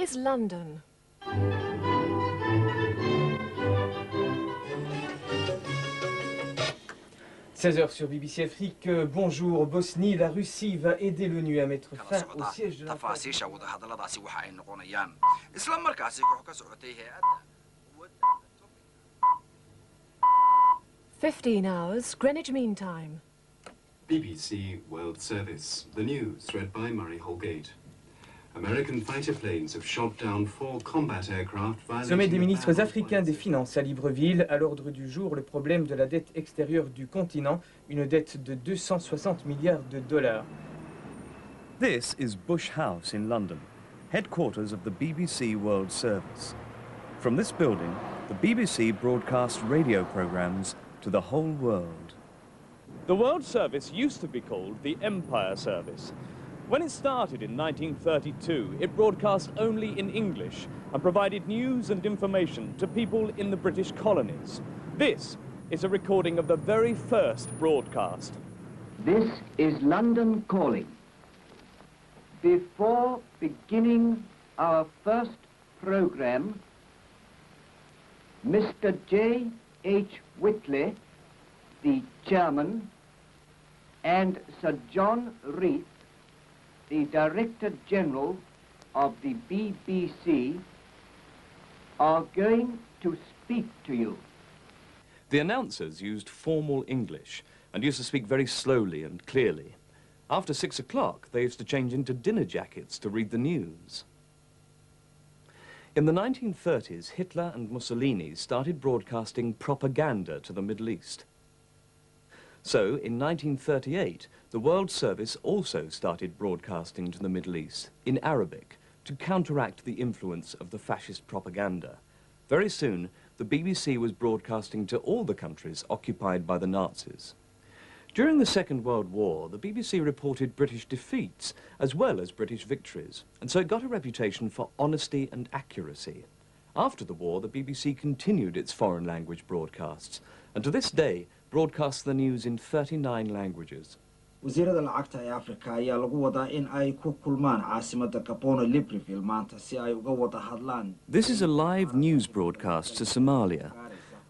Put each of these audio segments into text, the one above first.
is London. 16h sur BBC Afrique. Bonjour. Bosnie, la Russie va aider l'ONU à mettre fin au siège de la تفاصيل wadahadalladaasi waxa ay noqonayaan isla markaasi koox ka socotay hay'adda 15 hours, Greenwich Mean Time. BBC World Service. The news read by Murray Holgate. American fighter planes have shot down 4 combat aircraft violating Sommet des ministres africains des Finances à Libreville. À l'ordre du jour, le problème de la dette extérieure du continent, une dette de 260 milliards de dollars. This is Bush House in London, headquarters of the BBC World Service. From this building, the BBC broadcasts radio programs to the whole world. The World Service used to be called the Empire Service. When it started in 1932, it broadcast only in English and provided news and information to people in the British colonies. This is a recording of the very first broadcast. This is London calling. Before beginning our first program, Mr. J.H. Whitley, the chairman, and Sir John Reith, the Director General of the BBC, are going to speak to you. The announcers used formal English and used to speak very slowly and clearly. After 6 o'clock, they used to change into dinner jackets to read the news. In the 1930s, Hitler and Mussolini started broadcasting propaganda to the Middle East. So, in 1938, the World Service also started broadcasting to the Middle East in Arabic to counteract the influence of the fascist propaganda. Very soon, the BBC was broadcasting to all the countries occupied by the Nazis. During the Second World War, the BBC reported British defeats as well as British victories, and so it got a reputation for honesty and accuracy. After the war, the BBC continued its foreign language broadcasts, and to this day, broadcasts the news in 39 languages. wasiirada lacagta ee Afrika ayaa lagu wadaa in ay ku kulmaan caasimadda Gabon Libreville maanta si ay uga wada hadlaan. This is a live news broadcast to Somalia.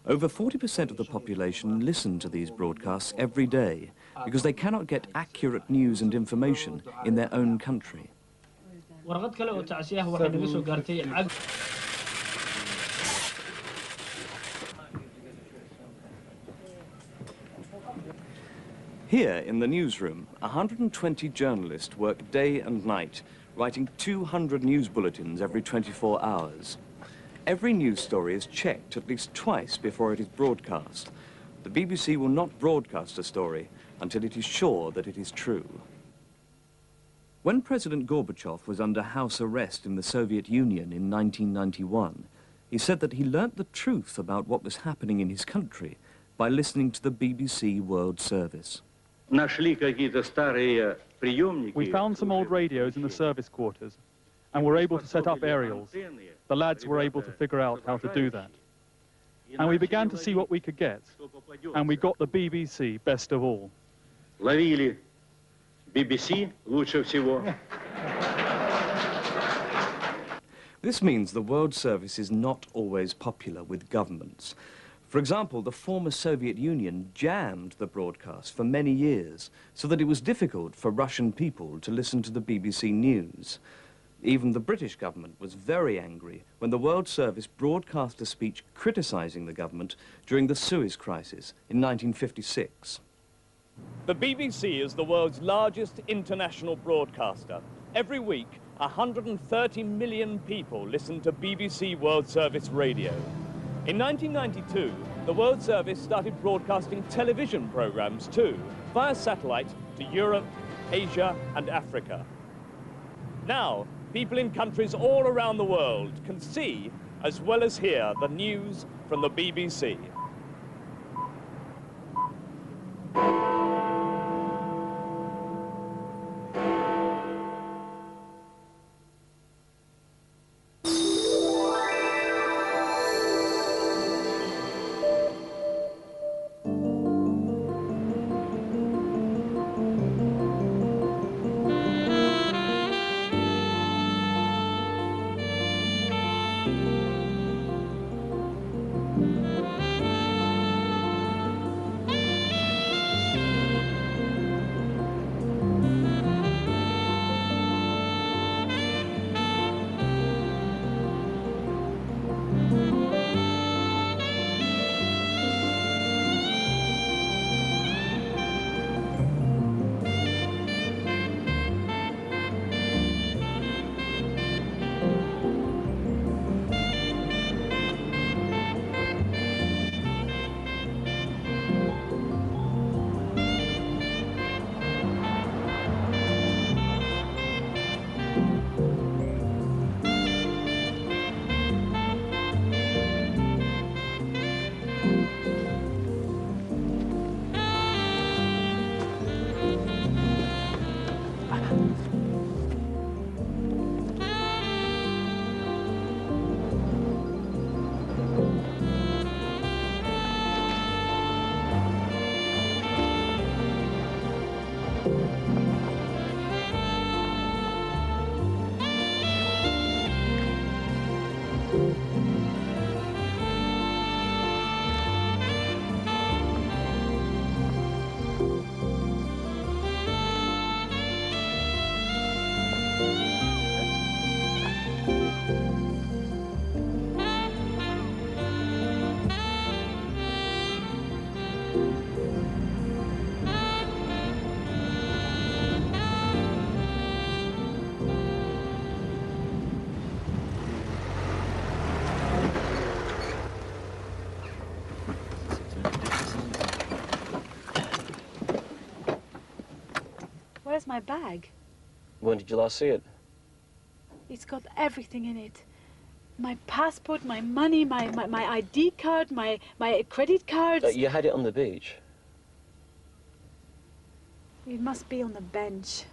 Over 40% of the population listen to these broadcasts every day because they cannot get accurate news and information in their own country. warqad kale oo tacsiyaha waxay naga soo gaartay Here in the newsroom, 120 journalists work day and night, writing 200 news bulletins every 24 hours. Every news story is checked at least twice before it is broadcast. The BBC will not broadcast a story until it is sure that it is true. When President Gorbachev was under house arrest in the Soviet Union in 1991, he said that he learnt the truth about what was happening in his country by listening to the BBC World Service. We found some old radios in the service quarters and were able to set up aerials. The lads were able to figure out how to do that. And we began to see what we could get, and we got the BBC best of all. This means the World Service is not always popular with governments. For example, the former Soviet Union jammed the broadcast for many years so that it was difficult for Russian people to listen to the BBC News. Even the British government was very angry when the World Service broadcast a speech criticizing the government during the Suez Crisis in 1956. The BBC is the world's largest international broadcaster. Every week, 130 million people listen to BBC World Service radio. In 1992, the World Service started broadcasting television programs too, via satellite to Europe, Asia and Africa. Now, people in countries all around the world can see, as well as hear, the news from the BBC. my bag. When did you last see it? It's got everything in it. My passport, my money, my ID card, my credit cards. You had it on the beach. It must be on the bench.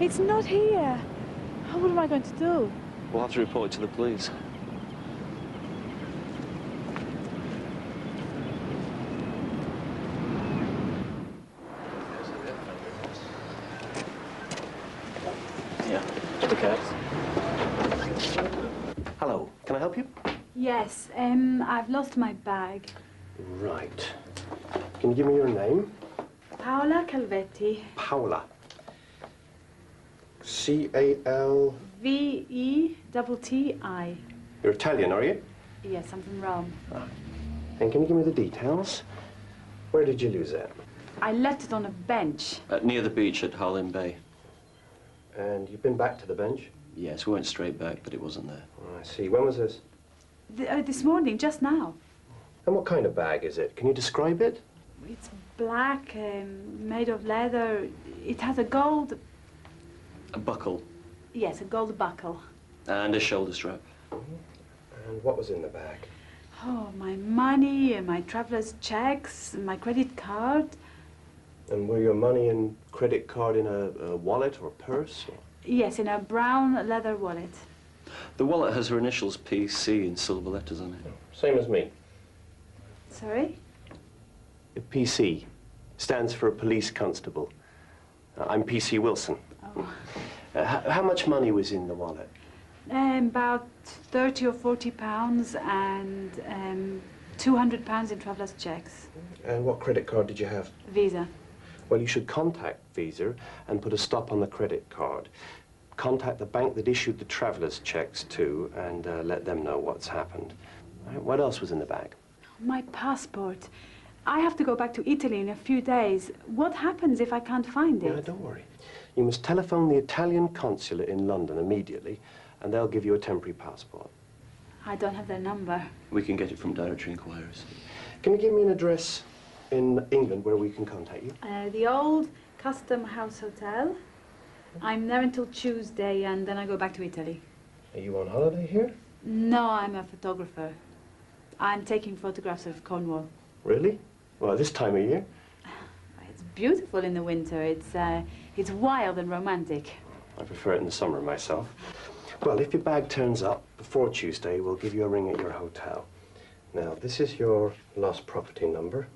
It's not here. What am I going to do? We'll have to report it to the police. Yeah, okay. Hello, can I help you? Yes, I've lost my bag. Right. Can you give me your name? Paola Calvetti. Paola. C-A-L... V-E-T-T-I. You're Italian, are you? Yes, I'm from Rome. Ah. And can you give me the details? Where did you lose it? I left it on a bench. Near the beach at Harlem Bay. And you've been back to the bench? Yes, we went straight back, but it wasn't there. Oh, I see. When was this? This morning, just now. And what kind of bag is it? Can you describe it? It's black, made of leather. It has a gold... A buckle. Yes, a gold buckle. And a shoulder strap. And what was in the bag? Oh, my money, my traveler's checks, my credit card. And were your money and credit card in a wallet or purse? Or? Yes, in a brown leather wallet. The wallet has her initials PC in silver letters on it. Same as me. Sorry? PC stands for a police constable. I'm PC Wilson. Oh. How much money was in the wallet? About 30 or 40 pounds and 200 pounds in traveler's checks. And what credit card did you have? Visa. Well, you should contact Visa and put a stop on the credit card. Contact the bank that issued the traveler's checks to and let them know what's happened. What else was in the bag? My passport. I have to go back to Italy in a few days. What happens if I can't find it? Yeah, don't worry. You must telephone the Italian consulate in London immediately, and they'll give you a temporary passport. I don't have their number. We can get it from directory inquiries. Can you give me an address in England where we can contact you? The old Custom House Hotel. I'm there until Tuesday, and then I go back to Italy. Are you on holiday here? No, I'm a photographer. I'm taking photographs of Cornwall. Really? Well, this time of year? It's beautiful in the winter. It's wild and romantic. I prefer it in the summer myself. Well, if your bag turns up before Tuesday, we'll give you a ring at your hotel. Now, this is your lost property number,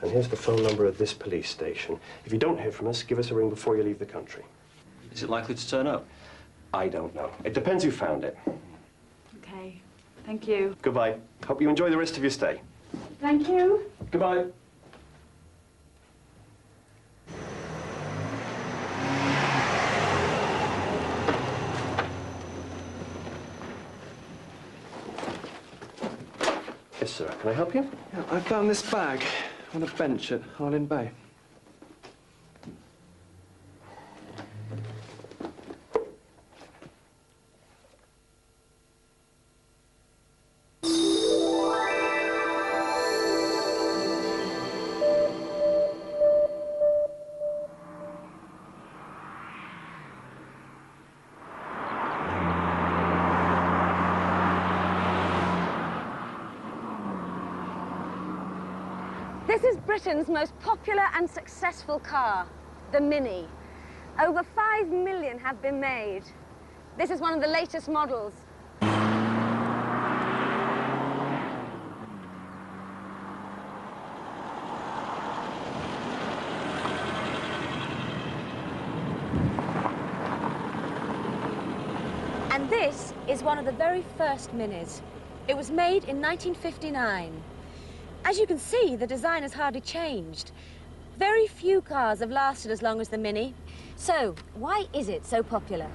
and here's the phone number of this police station. If you don't hear from us, give us a ring before you leave the country. Is it likely to turn up? I don't know. It depends who found it. Okay. Thank you. Goodbye. Hope you enjoy the rest of your stay. Thank you. Goodbye. Yes, sir. Can I help you? Yeah, I found this bag on a bench at Harlem Bay. This is Britain's most popular and successful car, the Mini. Over 5 million have been made. This is one of the latest models. And this is one of the very first Minis. It was made in 1959. As you can see, the design has hardly changed. Very few cars have lasted as long as the Mini. So, why is it so popular?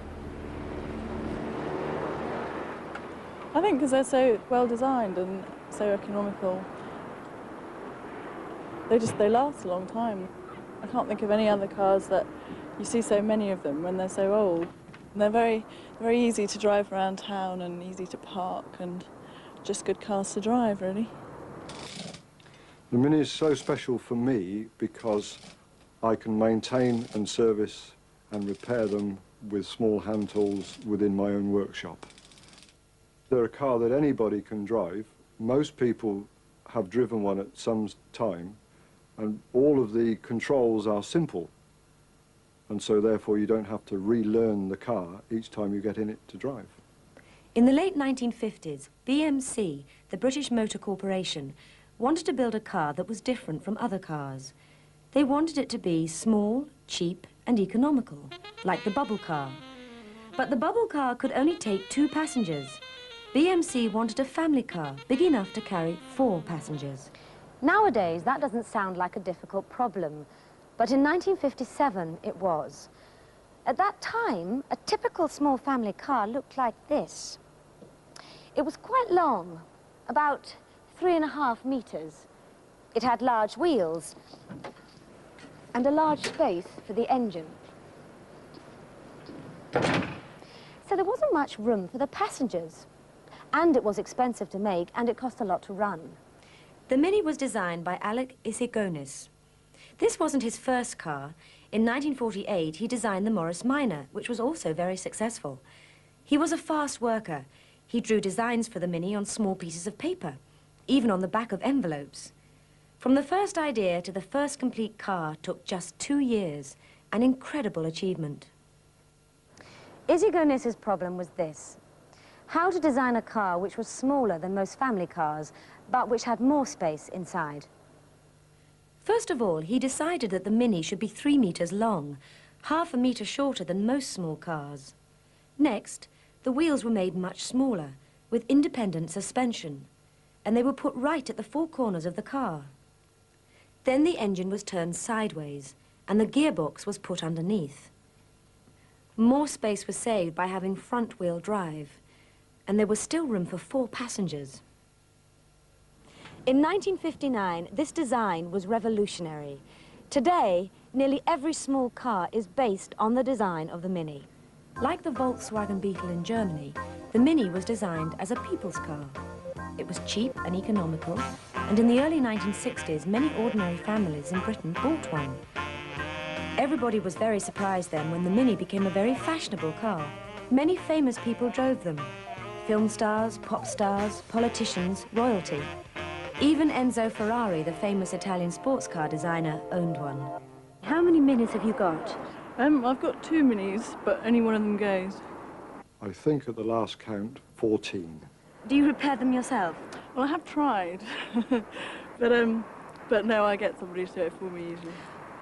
I think because they're so well designed and so economical. They last a long time. I can't think of any other cars that you see so many of them when they're so old. And they're very easy to drive around town and easy to park and just good cars to drive, really. The Mini is so special for me because I can maintain and service and repair them with small hand tools within my own workshop. They're a car that anybody can drive. Most people have driven one at some time, and all of the controls are simple. And so therefore you don't have to relearn the car each time you get in it to drive. In the late 1950s, BMC, the British Motor Corporation, wanted to build a car that was different from other cars. They wanted it to be small, cheap and economical, like the bubble car. But the bubble car could only take 2 passengers. BMC wanted a family car big enough to carry 4 passengers. Nowadays, that doesn't sound like a difficult problem, but in 1957 it was. At that time, a typical small family car looked like this. It was quite long, about 3.5 meters. It had large wheels and a large space for the engine. So there wasn't much room for the passengers. And it was expensive to make, and it cost a lot to run. The Mini was designed by Alec Isigonis. This wasn't his first car. In 1948, he designed the Morris Minor, which was also very successful. He was a fast worker. He drew designs for the Mini on small pieces of paper, even on the back of envelopes. From the first idea to the first complete car took just 2 years, an incredible achievement. Isigonis's problem was this: how to design a car which was smaller than most family cars, but which had more space inside. First of all, he decided that the Mini should be 3 meters long, 1/2 meter shorter than most small cars. Next, the wheels were made much smaller, with independent suspension, and they were put right at the 4 corners of the car. Then the engine was turned sideways, and the gearbox was put underneath. More space was saved by having front-wheel drive, and there was still room for 4 passengers. In 1959, this design was revolutionary. Today, nearly every small car is based on the design of the Mini. Like the Volkswagen Beetle in Germany, the Mini was designed as a people's car. It was cheap and economical, and in the early 1960s, many ordinary families in Britain bought one. Everybody was very surprised then when the Mini became a very fashionable car. Many famous people drove them. Film stars, pop stars, politicians, royalty. Even Enzo Ferrari, the famous Italian sports car designer, owned one. How many Minis have you got? I've got 2 Minis, but only one of them goes. I think at the last count, 14. Do you repair them yourself? Well, I have tried, but no, I get somebody to do it for me usually.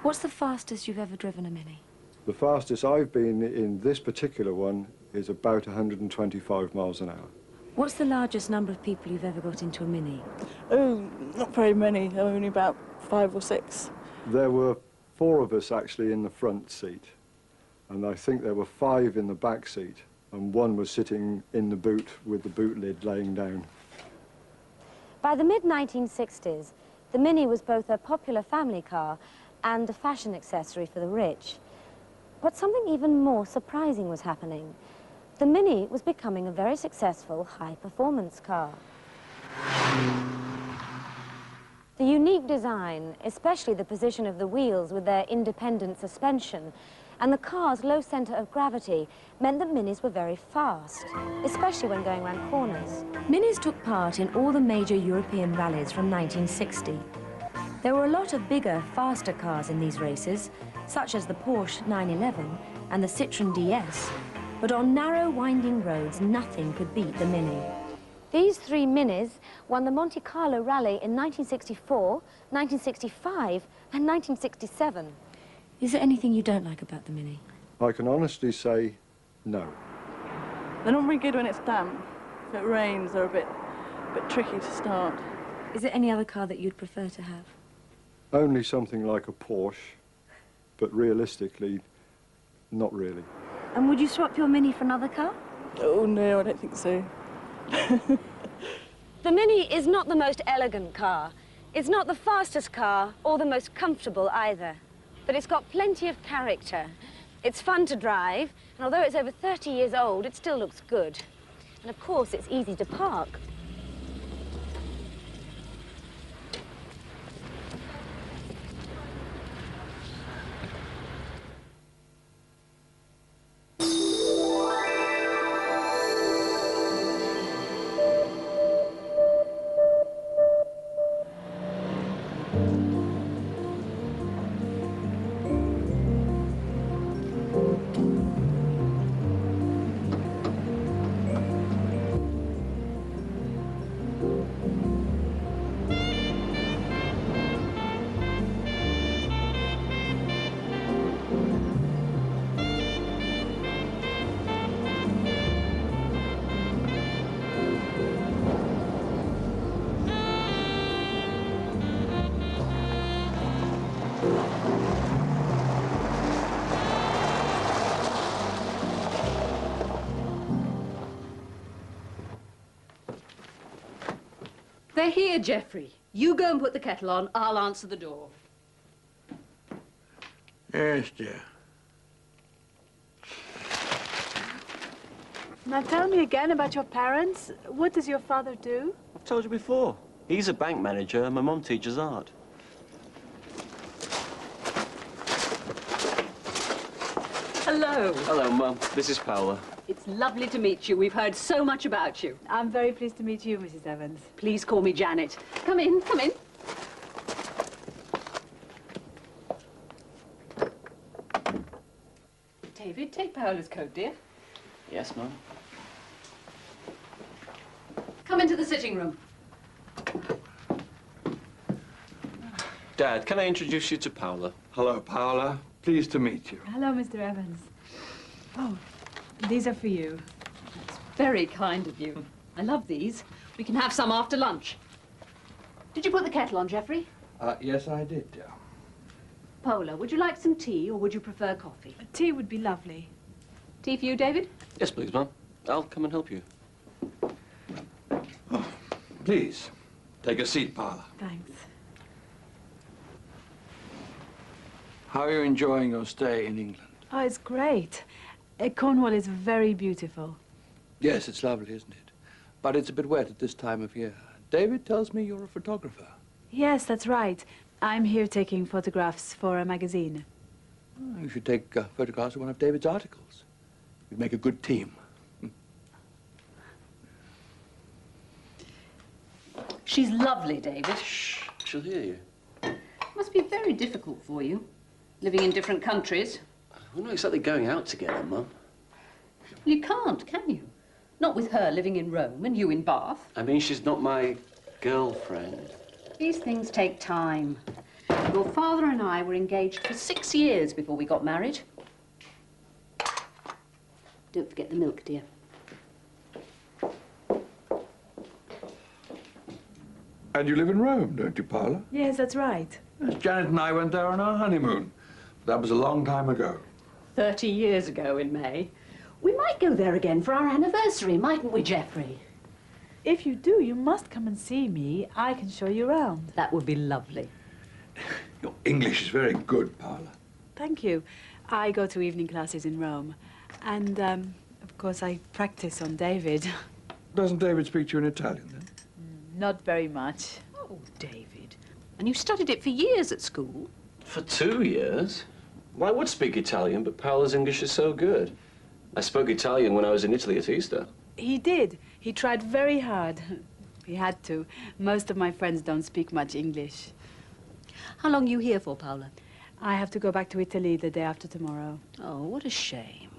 What's the fastest you've ever driven a Mini? The fastest I've been in this particular one is about 125 miles an hour. What's the largest number of people you've ever got into a Mini? Oh, not very many, only about 5 or 6. There were 4 of us actually in the front seat, and I think there were 5 in the back seat, and 1 was sitting in the boot with the boot lid laying down. By the mid-1960s, the Mini was both a popular family car and a fashion accessory for the rich. But something even more surprising was happening. The Mini was becoming a very successful high-performance car. The unique design, especially the position of the wheels with their independent suspension, and the car's low centre of gravity meant that Minis were very fast, especially when going around corners. Minis took part in all the major European rallies from 1960. There were a lot of bigger, faster cars in these races, such as the Porsche 911 and the Citroën DS, but on narrow, winding roads, nothing could beat the Mini. These 3 Minis won the Monte Carlo Rally in 1964, 1965 and 1967. Is there anything you don't like about the Mini? I can honestly say no. They're not very good when it's damp. If it rains, they're a bit tricky to start. Is there any other car that you'd prefer to have? Only something like a Porsche, but realistically, not really. And would you swap your Mini for another car? Oh, no, I don't think so. The Mini is not the most elegant car. It's not the fastest car or the most comfortable either. But it's got plenty of character. It's fun to drive, and although it's over 30 years old, it still looks good. And of course, it's easy to park. They're here, Geoffrey. You go and put the kettle on. I'll answer the door. Yes, dear. Now tell me again about your parents. What does your father do? I've told you before. He's a bank manager and my mum teaches art. Hello. Hello, Mum. This is Paola. It's lovely to meet you. We've heard so much about you. I'm very pleased to meet you, Mrs. Evans. Please call me Janet. Come in, come in. David, take Paola's coat, dear. Yes, Mum. Come into the sitting room. Dad, can I introduce you to Paola? Hello, Paola. Pleased to meet you. Hello, Mr. Evans. Oh, these are for you. It's very kind of you. I love these. We can have some after lunch. Did you put the kettle on, Geoffrey? Yes, I did, dear. Paola, would you like some tea or would you prefer coffee? Tea would be lovely. Tea for you, David? Yes, please, Mum. I'll come and help you. Please, take a seat, Paola. Thanks. How are you enjoying your stay in England? Oh, it's great. Cornwall is very beautiful. Yes, it's lovely, isn't it? But it's a bit wet at this time of year. David tells me you're a photographer. Yes, that's right. I'm here taking photographs for a magazine. Oh, you should take photographs of one of David's articles. You'd make a good team. She's lovely, David. Shh, she'll hear you. Must be very difficult for you, living in different countries. We're not exactly going out together, Mum. You can't, can you? Not with her living in Rome and you in Bath. I mean, she's not my girlfriend. These things take time. Your father and I were engaged for 6 years before we got married. Don't forget the milk, dear. And you live in Rome, don't you, Paola? Yes, that's right. Yes, Janet and I went there on our honeymoon. That was a long time ago. 30 years ago in May. We might go there again for our anniversary, mightn't we, Geoffrey? If you do, you must come and see me. I can show you around. That would be lovely. Your English is very good, Paola. Thank you. I go to evening classes in Rome. And, of course, I practice on David. Doesn't David speak to you in Italian, then? Not very much. Oh, David. And you studied it for years at school? For 2 years? Well, I would speak Italian, but Paola's English is so good. I spoke Italian when I was in Italy at Easter. He did. He tried very hard. He had to. Most of my friends don't speak much English. How long are you here for, Paola? I have to go back to Italy the day after tomorrow. Oh, what a shame.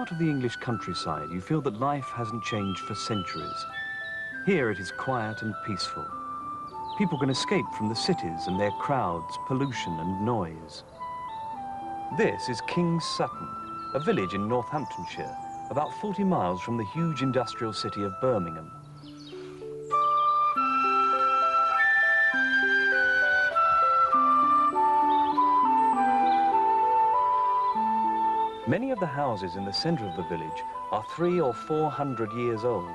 heart of the English countryside, you feel that life hasn't changed for centuries. Here it is quiet and peaceful. People can escape from the cities and their crowds, pollution and noise. This is King's Sutton, a village in Northamptonshire, about 40 miles from the huge industrial city of Birmingham. Many of the houses in the centre of the village are 300 or 400 years old.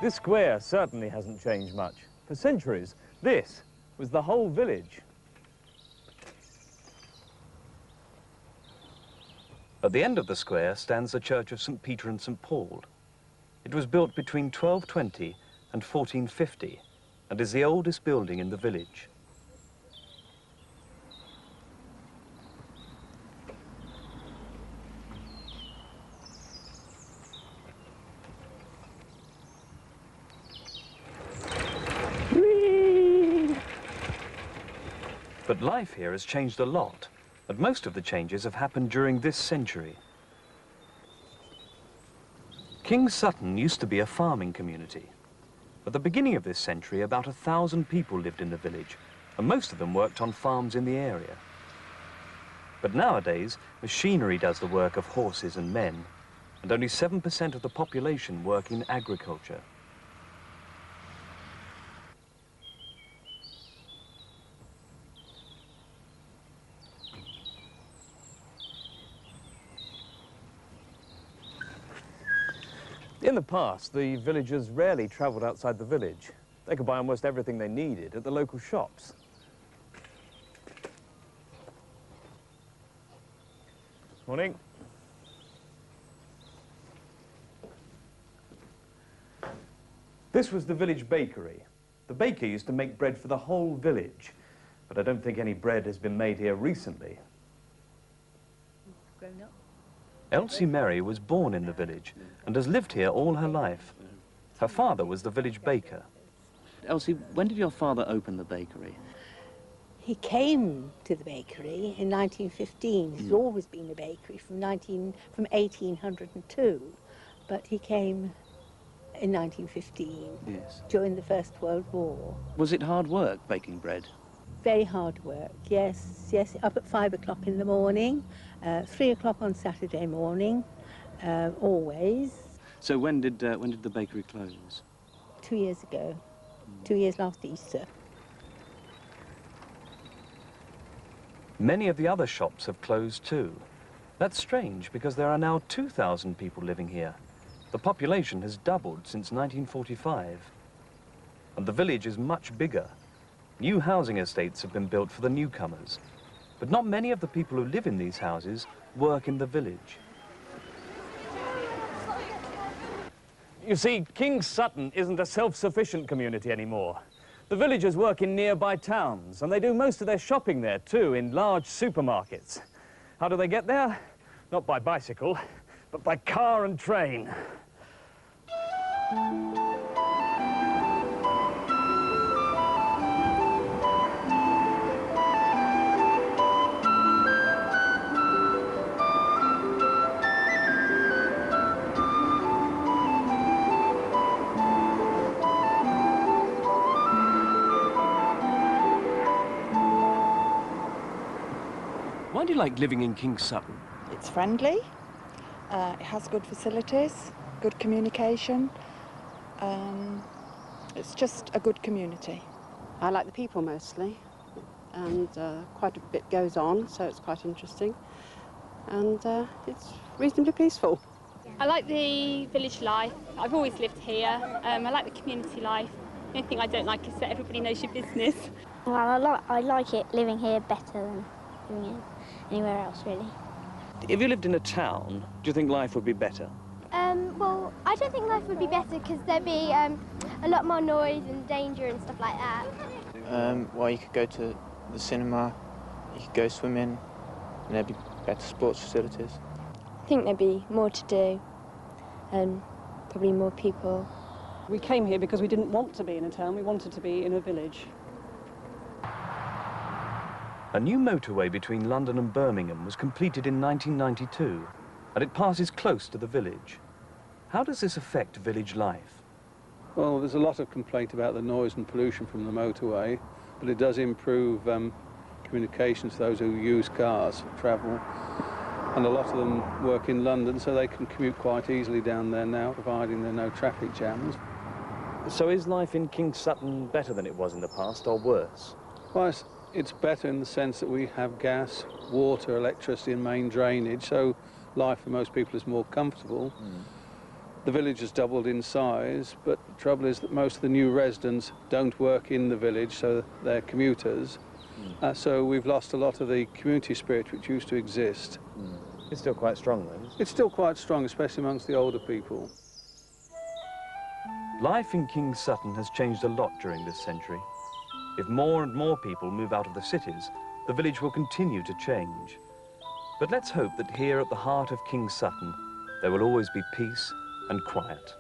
This square certainly hasn't changed much. For centuries, this was the whole village. At the end of the square stands the church of St. Peter and St. Paul. It was built between 1220 and 1450 and is the oldest building in the village. But life here has changed a lot, and most of the changes have happened during this century. King's Sutton used to be a farming community. At the beginning of this century, about 1,000 people lived in the village, and most of them worked on farms in the area. But nowadays, machinery does the work of horses and men, and only 7% of the population work in agriculture. In the past, the villagers rarely travelled outside the village. They could buy almost everything they needed at the local shops. Morning. This was the village bakery. The baker used to make bread for the whole village, but I don't think any bread has been made here recently. Grown up. Elsie Merry was born in the village and has lived here all her life. Her father was the village baker. Elsie, when did your father open the bakery? He came to the bakery in 1915. There's always been a bakery from 1802, but he came in 1915 Yes. during the First World War. Was it hard work baking bread? Very hard work, yes, yes. Up at 5 o'clock in the morning, 3 o'clock on Saturday morning, always. So when did the bakery close? 2 years ago, 2 years last Easter. Many of the other shops have closed too. That's strange because there are now 2,000 people living here. The population has doubled since 1945. And the village is much bigger. New housing estates have been built for the newcomers. But not many of the people who live in these houses work in the village. You see, King's Sutton isn't a self-sufficient community anymore. The villagers work in nearby towns, and they do most of their shopping there too, in large supermarkets. How do they get there? Not by bicycle, but by car and train. Why do you like living in King's Sutton? It's friendly, it has good facilities, good communication. It's just a good community. I like the people mostly, and quite a bit goes on, so it's quite interesting. And it's reasonably peaceful. I like the village life. I've always lived here. I like the community life. The only thing I don't like is that everybody knows your business. Well, I like it living here better than living anywhere else, really. If you lived in a town, do you think life would be better? Well, I don't think life would be better because there'd be a lot more noise and danger and stuff like that. Well, you could go to the cinema, you could go swimming, and there'd be better sports facilities. I think there'd be more to do and probably more people. We came here because we didn't want to be in a town, we wanted to be in a village. A new motorway between London and Birmingham was completed in 1992, and it passes close to the village. How does this affect village life? Well, there's a lot of complaint about the noise and pollution from the motorway, but it does improve communications to those who use cars for travel. And a lot of them work in London, so they can commute quite easily down there now, providing there are no traffic jams. So is life in King Sutton better than it was in the past, or worse? Well, it's better in the sense that we have gas, water, electricity and main drainage, so life for most people is more comfortable. The village has doubled in size, but the trouble is that most of the new residents don't work in the village, so they're commuters. So we've lost a lot of the community spirit which used to exist. It's still quite strong, though. It's still quite strong, especially amongst the older people. Life in King Sutton has changed a lot during this century. If more and more people move out of the cities, the village will continue to change. But let's hope that here at the heart of King Sutton, there will always be peace and quiet.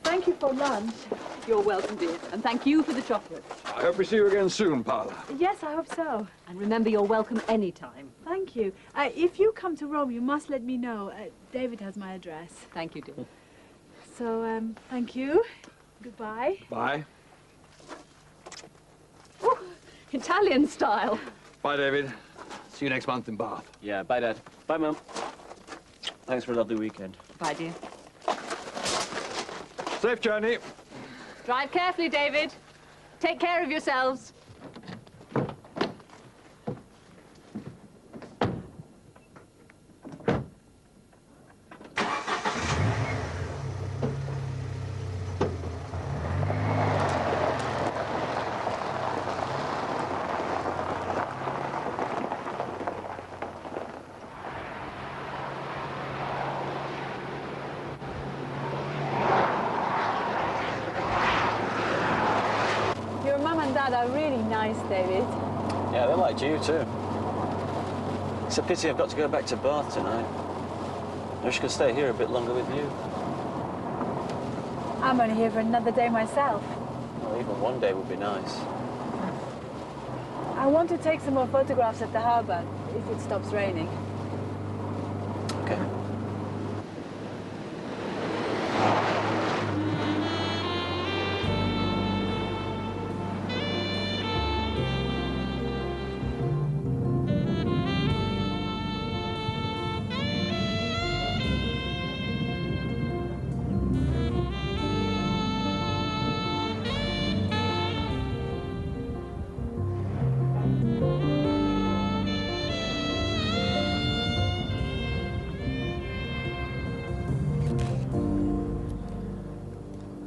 Thank you for lunch. You're welcome, dear. And thank you for the chocolate. I hope we see you again soon, Paula. Yes, I hope so. And remember, you're welcome any time. Thank you. If you come to Rome, you must let me know. David has my address. Thank you, dear. So, thank you. Goodbye. Bye. Oh, Italian style. Bye, David. See you next month in Bath. Yeah, bye, Dad. Bye, Mum. Thanks for a lovely weekend. Bye, dear. Safe journey. Drive carefully, David. Take care of yourselves. Your mum and dad are really nice, David. Yeah, they liked you too. It's a pity I've got to go back to Bath tonight. I wish I could stay here a bit longer with you. I'm only here for another day myself. Well, even one day would be nice. I want to take some more photographs at the harbour, if it stops raining. Okay.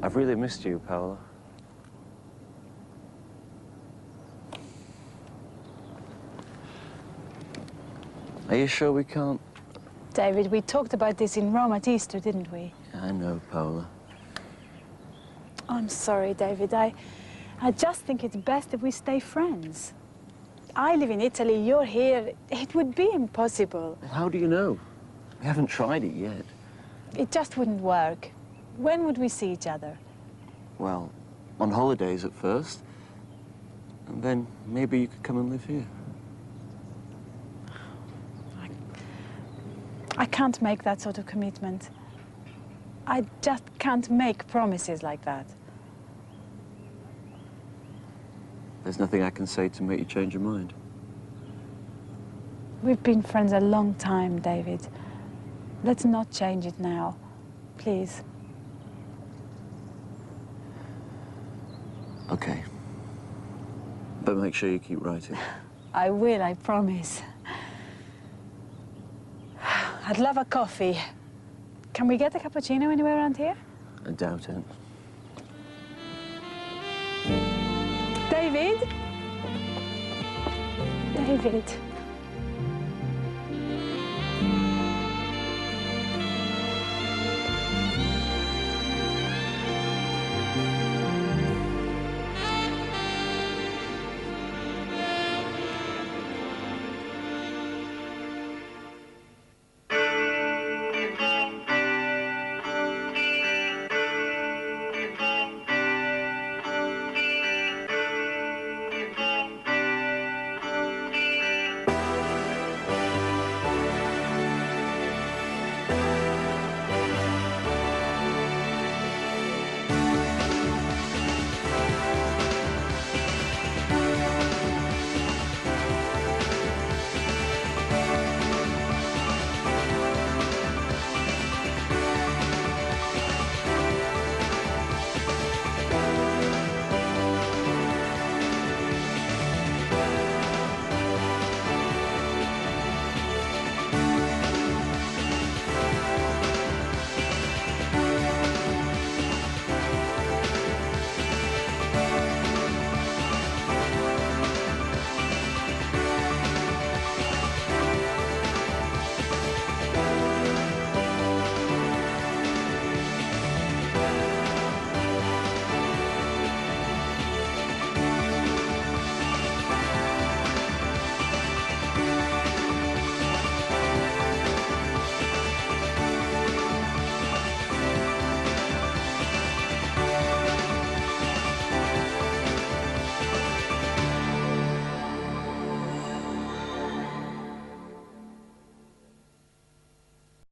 I've really missed you, Paola. Are you sure we can't? David, we talked about this in Rome at Easter, didn't we? I know, Paola. I'm sorry, David. I just think it's best if we stay friends. I live in Italy, you're here. It would be impossible. Well, how do you know? We haven't tried it yet. It just wouldn't work. When would we see each other? Well, on holidays at first. And then maybe you could come and live here. I can't make that sort of commitment. I just can't make promises like that. There's nothing I can say to make you change your mind. We've been friends a long time, David. Let's not change it now, please. Okay. But make sure you keep writing. I will, I promise. I'd love a coffee. Can we get a cappuccino anywhere around here? I doubt it. David? David.